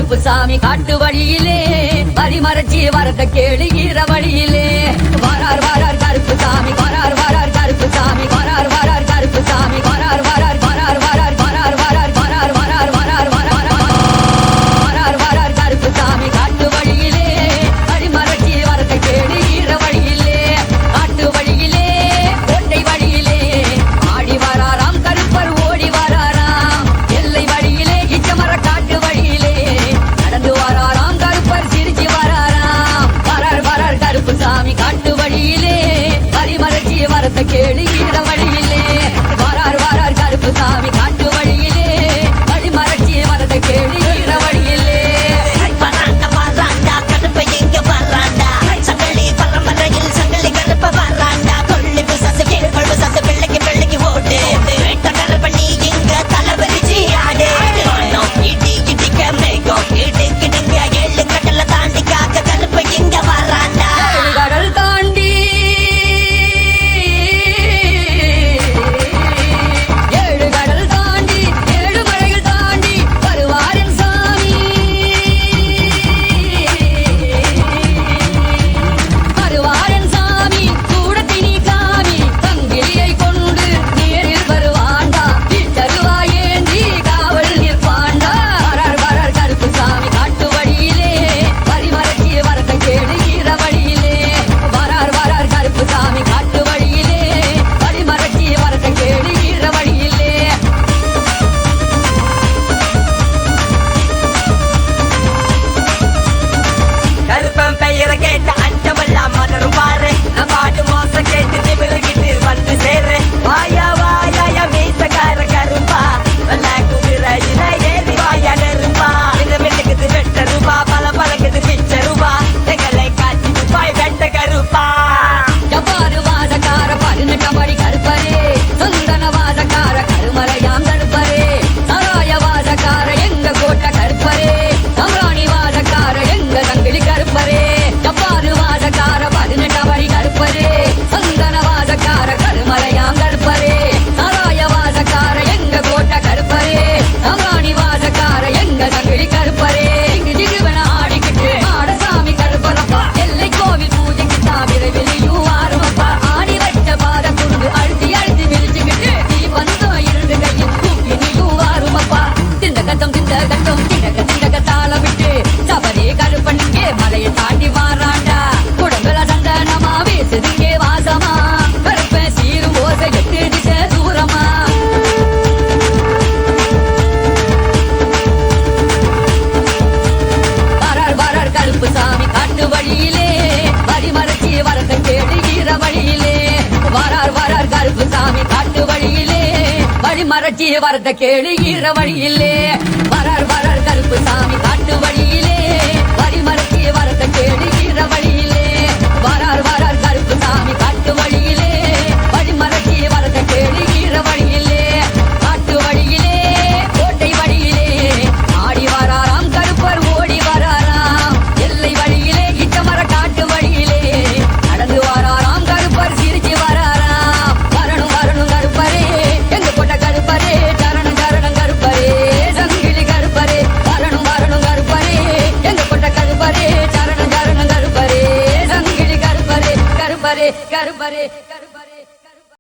கருப்புசாமி காட்டு வழியிலே பரிமறைச்சி வரத கேளுகிற வழியிலே வரார் வரார் கருப்புசாமி வரார் வரார் கருப்புசாமி வரார் வரார் கருப்புசாமி வரார் வரார் வரார் வரார் வரார் வரார் வரார் வரார் வரார் வரார் வரார் கருப்புசாமி காட்டு வழியிலே பரிமறைச்சி வரத கேளுகிற வழியிலே காட்டு வழியிலே கோட்டை வழியிலே ஆடி வராராம் கருப்பர் ஓடி வராராம் எல்லை வழியிலே இச்சமர காட்டு வழியிலே நடந்து வராராம் கருப்பர் சிரிச்சு வராராம் வரார் வரார் கருப்புசாமி காட்டு வழியிலே பரிமறைச்சி வரத கேளுகிற வழியிலே வரார் வரார் கருப்புசாமி காட்டு வழியிலே பரிமறைச்சி வரத கேளுகிற வழியிலே மறைச்சி வரத கேளுகிற வழியிலே வரார் வரார் கருப்புசாமி காட்டு வழியிலே பரிமறைச்சி வரத கேளுகிற வழியிலே வரார் வரார் கருப்புசாமி காட்டு வழியிலே பரிமறைச்சி வரத கேளுகிற வழியிலே காட்டு வழியிலே கோட்டை வழியிலே ஆடி வராராம் கருப்பர் ஓடி வராராம் எல்லை வழியிலே இச்சமர காட்டு வழியிலே நடந்து வராராம் கருப்பர் சிரிச்சு வராராம் வரணும் வரணும் கருப்பரே எங்க கொண்ட கருப்பரே சரணம் சரணம் கருப்பரே சங்கிலி கருப்பரே வரணும் வரணும் கருப்பரே எங்க கொண்ட கருப்பரே சரணம் சரணம் கருப்பரே சங்கிலி கருப்பரே கருப்பரே கருப்பரே